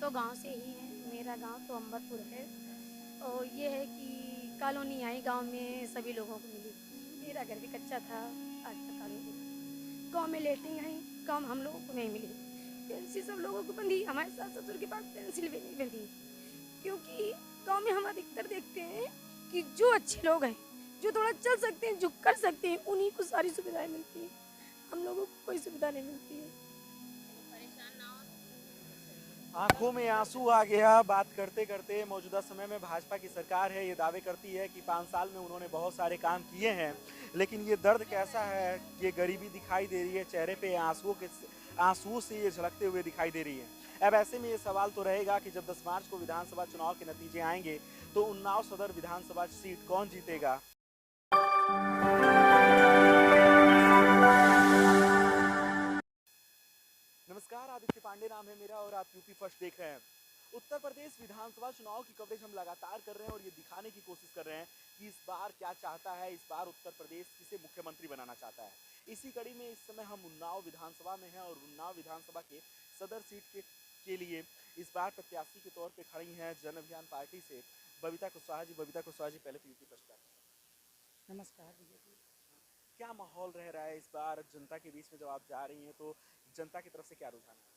तो गांव से ही हैं। मेरा गांव तो अंबरपुर है। और ये है कि कॉलोनी आई गांव में सभी लोगों को मिली। मेरा घर भी कच्चा था। आज तक कॉलोनी गांव में लेटरिन आई, गांव में हम लोगों को नहीं मिली। पेंसिल सब लोगों को बंधी, हमारे सास ससुर के पास पेंसिल भी नहीं बंधी। क्योंकि गांव में हम अधिकतर देखते हैं कि जो अच्छे लोग हैं, जो थोड़ा चल सकते हैं, जो कर सकते हैं, उन्हीं को सारी सुविधाएं मिलती हैं। हम लोगों को कोई सुविधा नहीं मिलती है। आंखों में आंसू आ गया बात करते करते। मौजूदा समय में भाजपा की सरकार है, ये दावे करती है कि 5 साल में उन्होंने बहुत सारे काम किए हैं, लेकिन ये दर्द कैसा है, ये गरीबी दिखाई दे रही है चेहरे पे, आंसुओं से ये झलकते हुए दिखाई दे रही है। अब ऐसे में ये सवाल तो रहेगा कि जब 10 मार्च को विधानसभा चुनाव के नतीजे आएंगे तो उन्नाव सदर विधानसभा सीट कौन जीतेगा। नमस्कार, आदित्य पांडे नाम है मेरा और आप यूपी फर्स्ट देख रहे हैं। उत्तर प्रदेश विधानसभा चुनाव की कवरेज हम लगातार कर रहे हैं और ये दिखाने की कोशिश कर रहे हैं कि इस बार क्या चाहता है, इस बार उत्तर प्रदेश किसे मुख्यमंत्री बनाना चाहता है। इसी कड़ी में इस समय हम उन्नाव विधानसभा में हैं और उन्नाव विधानसभा के सदर सीट के लिए इस बार प्रत्याशी के तौर पर खड़ी हैं जन अभियान पार्टी से बबीता कुशवाहा जी। बबीता कुशवाहा जी, पहले तो यूपी फर्स्ट का नमस्कार भैया जी। क्या माहौल रह रहा है इस बार जनता के बीच में जब आप जा रही हैं, तो जनता की तरफ से क्या रुझान है।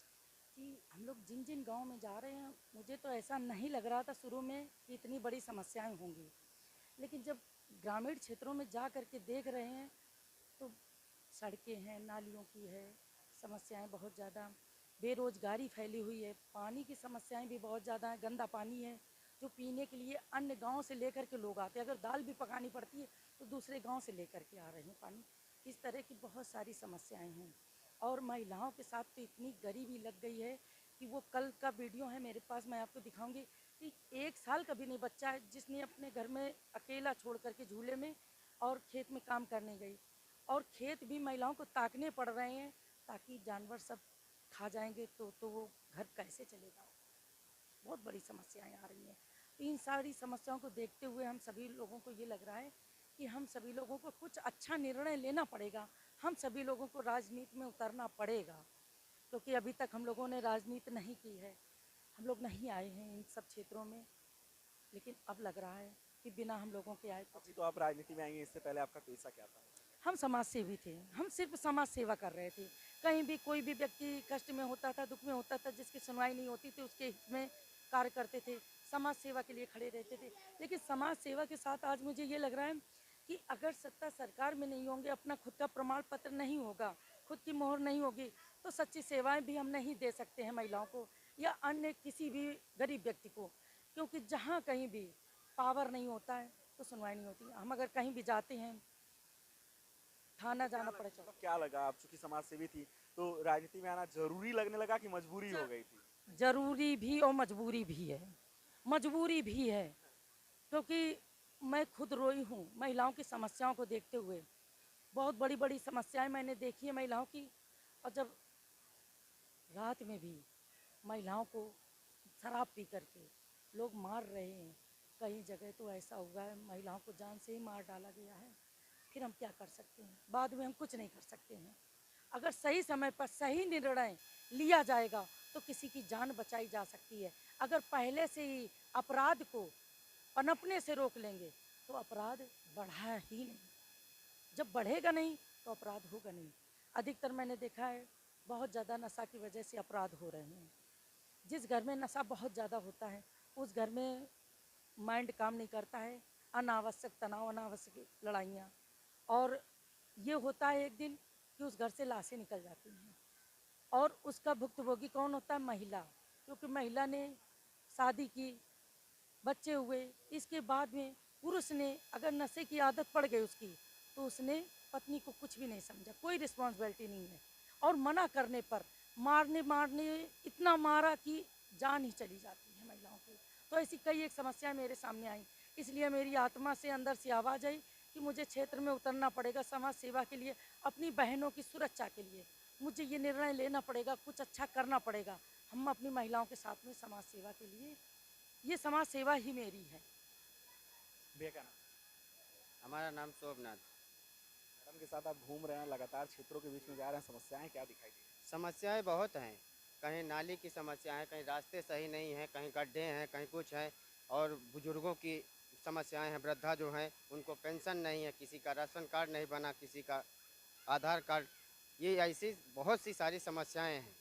कि हम लोग जिन जिन गांव में जा रहे हैं, मुझे तो ऐसा नहीं लग रहा था शुरू में कि इतनी बड़ी समस्याएं होंगी, लेकिन जब ग्रामीण क्षेत्रों में जा कर के देख रहे हैं तो सड़कें हैं, नालियों की है समस्याएं बहुत ज़्यादा, बेरोजगारी फैली हुई है, पानी की समस्याएं भी बहुत ज़्यादा है, गंदा पानी है जो पीने के लिए अन्य गांव से लेकर के लोग आते हैं। अगर दाल भी पकानी पड़ती है तो दूसरे गांव से लेकर के आ रहे हैं पानी। इस तरह की बहुत सारी समस्याएं हैं। और महिलाओं के साथ तो इतनी गरीबी लग गई है कि वो कल का वीडियो है मेरे पास, मैं आपको दिखाऊंगी कि 1 साल का भी नहीं बच्चा है जिसने अपने घर में अकेला छोड़ करके झूले में और खेत में काम करने गई, और खेत भी महिलाओं को ताकने पड़ रहे हैं ताकि जानवर सब खा जाएंगे तो वो घर कैसे चलेगा। बहुत बड़ी समस्याएं आ रही हैं। तो इन सारी समस्याओं को देखते हुए हम सभी लोगों को ये लग रहा है कि हम सभी लोगों को कुछ अच्छा निर्णय लेना पड़ेगा। हम सभी लोगों को राजनीति में उतरना पड़ेगा, क्योंकि अभी तक हम लोगों ने राजनीति नहीं की है, हम लोग नहीं आए हैं इन सब क्षेत्रों में, लेकिन अब लग रहा है कि बिना हम लोगों के आए अभी कुछ। तो आप राजनीति में आएंगे, इससे पहले आपका पेशा क्या था। हम समाज सेवी थे, हम सिर्फ समाज सेवा कर रहे थे। कहीं भी कोई भी व्यक्ति कष्ट में होता था, दुख में होता था, जिसकी सुनवाई नहीं होती थी, उसके हित में कार्य करते थे, समाज सेवा के लिए खड़े रहते थे। लेकिन समाज सेवा के साथ आज मुझे ये लग रहा है कि अगर सत्ता सरकार में नहीं होंगे, अपना खुद का प्रमाण पत्र नहीं होगा, खुद की मोहर नहीं होगी, तो सच्ची सेवाएं भी हम नहीं दे सकते हैं महिलाओं को या अन्य किसी भी गरीब व्यक्ति को। क्योंकि जहाँ कहीं भी पावर नहीं होता है तो सुनवाई नहीं होती। हम अगर कहीं भी जाते हैं, थाना जाना पड़ेगा। क्या लगा, आप चूंकि समाज सेवी थी तो राजनीति में आना जरूरी लगने लगा कि मजबूरी हो गई थी। जरूरी भी और मजबूरी भी है। मजबूरी भी है क्योंकि मैं खुद रोई हूँ महिलाओं की समस्याओं को देखते हुए। बहुत बड़ी बड़ी समस्याएं मैंने देखी है महिलाओं की। और जब रात में भी महिलाओं को शराब पी करके लोग मार रहे हैं, कई जगह तो ऐसा हुआ है महिलाओं को जान से ही मार डाला गया है। फिर हम क्या कर सकते हैं, बाद में हम कुछ नहीं कर सकते हैं। अगर सही समय पर सही निर्णय लिया जाएगा तो किसी की जान बचाई जा सकती है। अगर पहले से ही अपराध को पनपने से रोक लेंगे तो अपराध बढ़ा ही नहीं। जब बढ़ेगा नहीं तो अपराध होगा नहीं। अधिकतर मैंने देखा है बहुत ज़्यादा नशा की वजह से अपराध हो रहे हैं। जिस घर में नशा बहुत ज़्यादा होता है उस घर में माइंड काम नहीं करता है, अनावश्यक तनाव, अनावश्यक लड़ाइयाँ। और ये होता है एक दिन कि उस घर से लाशें निकल जाती हैं, और उसका भुक्तभोगी कौन होता है? महिला। क्योंकि महिला ने शादी की, बच्चे हुए, इसके बाद में पुरुष ने अगर नशे की आदत पड़ गई उसकी, तो उसने पत्नी को कुछ भी नहीं समझा, कोई रिस्पॉन्सिबिलिटी नहीं है। और मना करने पर मारने मारने इतना मारा कि जान ही चली जाती है महिलाओं की। तो ऐसी कई एक समस्या मेरे सामने आई, इसलिए मेरी आत्मा से अंदर से आवाज़ आई कि मुझे क्षेत्र में उतरना पड़ेगा समाज सेवा के लिए, अपनी बहनों की सुरक्षा के लिए। मुझे ये निर्णय लेना पड़ेगा, कुछ अच्छा करना पड़ेगा। हम अपनी महिलाओं के साथ में समाज सेवा के लिए, ये समाज सेवा ही मेरी है। भैया का नाम। हमारा नाम शोभनाथ। मैडम के साथ आप घूम रहे हैं, लगातार क्षेत्रों के बीच में जा रहे हैं, समस्याएं क्या दिखाई दी। समस्याएं बहुत हैं। कहीं नाली की समस्या है, कहीं रास्ते सही नहीं हैं, कहीं गड्ढे हैं, कहीं कुछ है। और बुजुर्गों की समस्याएं हैं, वृद्धा जो हैं उनको पेंशन नहीं है, किसी का राशन कार्ड नहीं बना, किसी का आधार कार्ड। ये ऐसी बहुत सी सारी समस्याएं हैं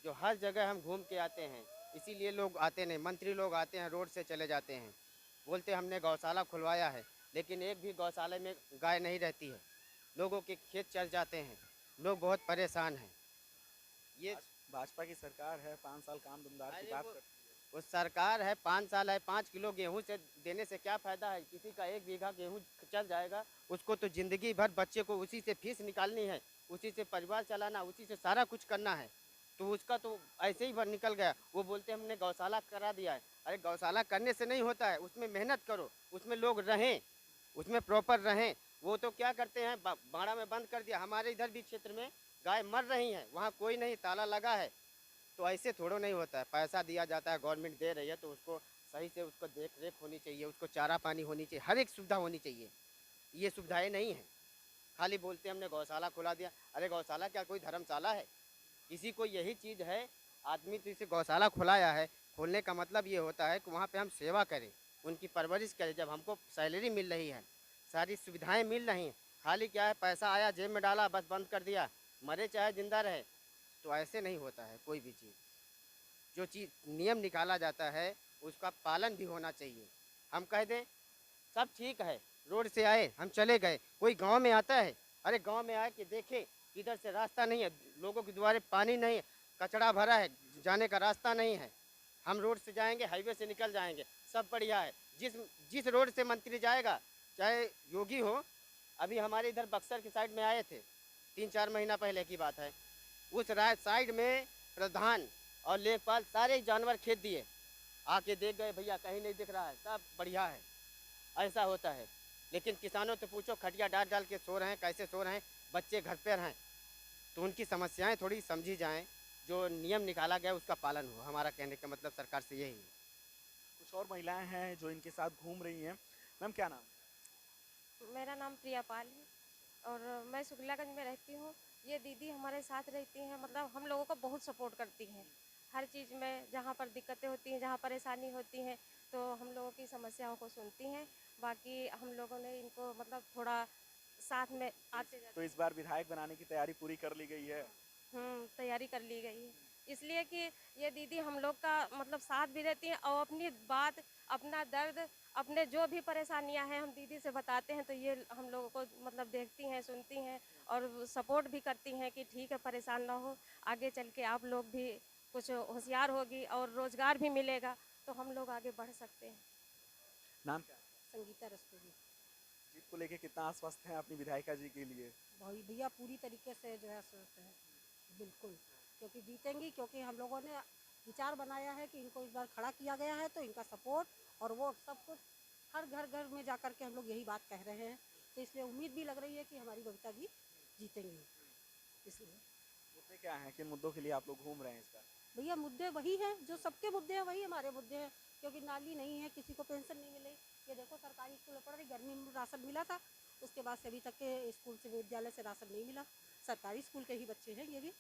जो हर जगह हम घूम के आते हैं। इसीलिए लोग आते नहीं, मंत्री लोग आते हैं रोड से चले जाते हैं, बोलते हमने गौशाला खुलवाया है, लेकिन एक भी गौशाला में गाय नहीं रहती है। लोगों के खेत चल जाते हैं, लोग बहुत परेशान हैं। ये भाजपा की सरकार है, 5 साल काम धंधार की अरे बात वो करती है। वो सरकार है, 5 साल है, 5 किलो गेहूं से देने से क्या फ़ायदा है? किसी का 1 बीघा गेहूं चल जाएगा, उसको तो ज़िंदगी भर बच्चे को उसी से फीस निकालनी है, उसी से परिवार चलाना, उसी से सारा कुछ करना है। तो उसका तो ऐसे ही भर निकल गया। वो बोलते हमने गौशाला करा दिया है। अरे गौशाला करने से नहीं होता है, उसमें मेहनत करो, उसमें लोग रहें, उसमें प्रॉपर रहें। वो तो क्या करते हैं, बाड़ा में बंद कर दिया। हमारे इधर भी क्षेत्र में गाय मर रही हैं, वहाँ कोई नहीं, ताला लगा है। तो ऐसे थोड़ा नहीं होता है। पैसा दिया जाता है, गवर्नमेंट दे रही है, तो उसको सही से उसको देख रेख होनी चाहिए, उसको चारा पानी होनी चाहिए, हर एक सुविधा होनी चाहिए। ये सुविधाएं नहीं है। खाली बोलते हमने गौशाला खुला दिया। अरे गौशाला क्या कोई धर्मशाला है? किसी को यही चीज़ है, आदमी तो इसे गौशाला खुलाया है, खोलने का मतलब ये होता है कि वहाँ पे हम सेवा करें, उनकी परवरिश करें। जब हमको सैलरी मिल रही है, सारी सुविधाएं मिल रही हैं, खाली क्या है, पैसा आया जेब में डाला, बस बंद कर दिया, मरे चाहे जिंदा रहे। तो ऐसे नहीं होता है कोई भी चीज़। जो चीज़ नियम निकाला जाता है उसका पालन भी होना चाहिए। हम कह दें सब ठीक है, रोड से आए हम चले गए, कोई गांव में आता है, अरे गांव में आए कि देखे इधर से रास्ता नहीं है, लोगों के द्वारे पानी नहीं है, कचरा भरा है, जाने का रास्ता नहीं है, हम रोड से जाएंगे, हाईवे से निकल जाएंगे, सब बढ़िया है। जिस जिस रोड से मंत्री जाएगा, चाहे योगी हो, अभी हमारे इधर बक्सर की साइड में आए थे, 3-4 महीना पहले की बात है। उस साइड में प्रधान और लेखपाल सारे जानवर खेत दिए, आके देख गए, भैया कहीं नहीं दिख रहा है, सब बढ़िया है। ऐसा होता है। लेकिन किसानों से पूछो, खटिया डाल डाल के सो रहे हैं, कैसे सो रहे हैं, बच्चे घर पे रहें। तो उनकी समस्याएं थोड़ी समझी जाएं, जो नियम निकाला गया उसका पालन हो। हमारा कहने का मतलब सरकार से यही है। कुछ और महिलाएं हैं जो इनके साथ घूम रही हैं। मैम क्या नाम? मेरा नाम प्रिया पाल है और मैं शुक्लागंज में रहती हूँ। ये दीदी हमारे साथ रहती हैं, मतलब हम लोगों को बहुत सपोर्ट करती हैं हर चीज़ में। जहाँ पर दिक्कतें होती हैं, जहाँ परेशानी होती हैं, तो हम लोगों की समस्याओं को सुनती हैं। बाकी हम लोगों ने इनको मतलब थोड़ा साथ में आते जाते। तो इस बार विधायक बनाने की तैयारी पूरी कर ली गई है? तैयारी कर ली गई है, इसलिए कि ये दीदी हम लोग का मतलब साथ भी देती हैं और अपनी बात, अपना दर्द, अपने जो भी परेशानियां हैं हम दीदी से बताते हैं, तो ये हम लोगों को मतलब देखती हैं, सुनती हैं और सपोर्ट भी करती हैं कि ठीक है, परेशान ना हो, आगे चल के आप लोग भी कुछ होशियार होगी और रोज़गार भी मिलेगा, तो हम लोग आगे बढ़ सकते हैं। नाम क्या? संगीता रस्तोगी। जीत को लेके कितना आश्वस्त हैं अपनी विधायिका जी के लिए? भाई भैया पूरी तरीके से जो है स्वस्थ है, बिल्कुल, क्योंकि जीतेंगी, क्योंकि हम लोगों ने विचार बनाया है कि इनको इस बार खड़ा किया गया है, तो इनका सपोर्ट और वोट सब कुछ हर घर घर में जा कर के हम लोग यही बात कह रहे हैं, तो इसलिए उम्मीद भी लग रही है कि हमारी बबीता जी जीतेंगी। इसलिए मुद्दे क्या हैं, किन मुद्दों के लिए आप लोग घूम रहे हैं इस बार? भैया मुद्दे वही हैं जो सबके मुद्दे हैं, वही हमारे मुद्दे हैं, क्योंकि नाली नहीं है, किसी को पेंशन नहीं मिले। ये देखो सरकारी स्कूल में पढ़ रही, गर्मी में राशन मिला था, उसके बाद से अभी तक के स्कूल से, विद्यालय से राशन नहीं मिला। सरकारी स्कूल के ही बच्चे हैं ये भी,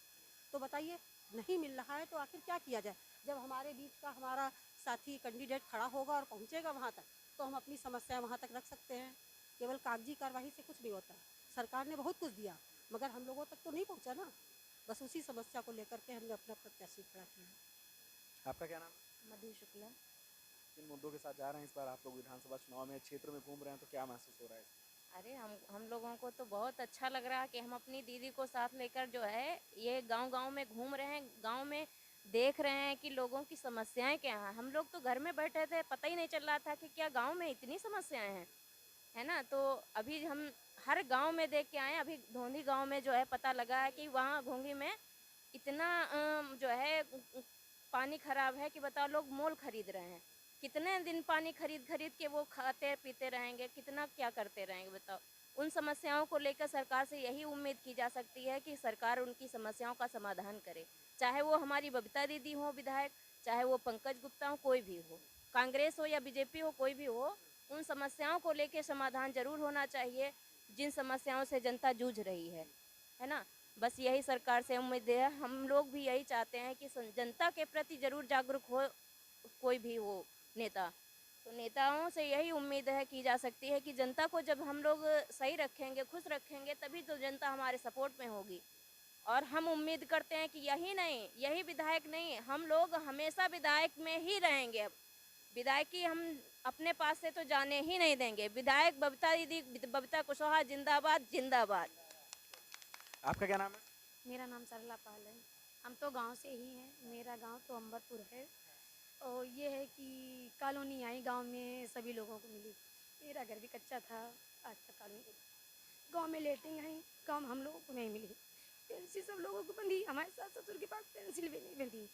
तो बताइए नहीं मिल रहा है तो आखिर क्या किया जाए। जब हमारे बीच का हमारा साथी कैंडिडेट खड़ा होगा और पहुँचेगा वहाँ तक, तो हम अपनी समस्याएं वहाँ तक रख सकते हैं। केवल कागजी कार्रवाई से कुछ नहीं होता। सरकार ने बहुत कुछ दिया, मगर हम लोगों तक तो नहीं पहुँचा ना। बस उसी समस्या को लेकर के हमने अपना प्रत्याशी खड़ा किया है। आपका क्या नाम? मधु शुक्ला। किन मुद्दों के साथ जा रहे हैं इस बार आप लोग विधानसभा चुनाव में? क्षेत्र में घूम रहे हैं तो क्या महसूस हो रहा है? अरे हम लोगों को तो बहुत अच्छा लग रहा है कि हम अपनी दीदी को साथ लेकर जो है ये गांव-गांव में घूम रहे हैं, गांव में देख रहे हैं कि लोगों की समस्याएं क्या हैं। हम लोग तो घर में बैठे थे, पता ही नहीं चल रहा था कि क्या गांव में इतनी समस्याएं हैं, है ना। तो अभी हम हर गांव में देख के आए। अभी धोंधी गांव में जो है पता लगा है कि वहाँ घोंघी में इतना जो है पानी खराब है कि बताओ, लोग मोल खरीद रहे हैं। कितने दिन पानी खरीद खरीद के वो खाते पीते रहेंगे, कितना क्या करते रहेंगे बताओ। उन समस्याओं को लेकर सरकार से यही उम्मीद की जा सकती है कि सरकार उनकी समस्याओं का समाधान करे, चाहे वो हमारी बबीता दीदी हो विधायक, चाहे वो पंकज गुप्ता हो, कोई भी हो, कांग्रेस हो या बीजेपी हो, कोई भी हो, उन समस्याओं को लेकर समाधान जरूर होना चाहिए जिन समस्याओं से जनता जूझ रही है ना। बस यही सरकार से उम्मीद है। हम लोग भी यही चाहते हैं कि जनता के प्रति ज़रूर जागरूक हो कोई भी हो नेता। तो नेताओं से यही उम्मीद है की जा सकती है कि जनता को जब हम लोग सही रखेंगे, खुश रखेंगे, तभी तो जनता हमारे सपोर्ट में होगी। और हम उम्मीद करते हैं कि यही नहीं, यही विधायक नहीं, हम लोग हमेशा विधायक में ही रहेंगे। अब विधायकी हम अपने पास से तो जाने ही नहीं देंगे। विधायक बबीता दीदी, बबीता कुशवाहा जिंदाबाद जिंदाबाद। आपका क्या नाम है? मेरा नाम सरला पाल है। हम तो गांव से ही हैं। मेरा गांव तो अंबरपुर है। और ये है कि कॉलोनी आई गांव में सभी लोगों को मिली। मेरा घर भी कच्चा था, आज तक कॉलोनी गांव में लेटिंग आई, गांव में हम लोगों को नहीं मिली। पेंसिल सब लोगों को बंधी, हमारे सास ससुर के पास पेंसिल भी नहीं बंधी,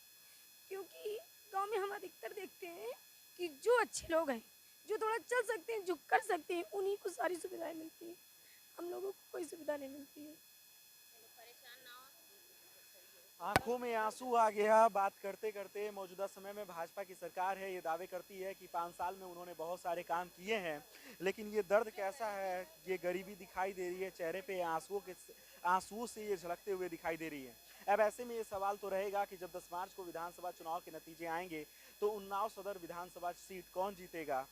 क्योंकि गांव में हम अधिकतर देखते हैं कि जो अच्छे लोग हैं, जो थोड़ा चल सकते हैं, जो कर सकते हैं, उन्हीं को सारी सुविधाएं मिलती हैं। हम लोगों को कोई सुविधा नहीं मिलती है। आंखों में आंसू आ गया बात करते करते। मौजूदा समय में भाजपा की सरकार है, ये दावे करती है कि 5 साल में उन्होंने बहुत सारे काम किए हैं, लेकिन ये दर्द कैसा है, ये गरीबी दिखाई दे रही है चेहरे पे, आंसुओं से ये झलकते हुए दिखाई दे रही है। अब ऐसे में ये सवाल तो रहेगा कि जब 10 मार्च को विधानसभा चुनाव के नतीजे आएंगे तो उन्नाव सदर विधानसभा सीट कौन जीतेगा।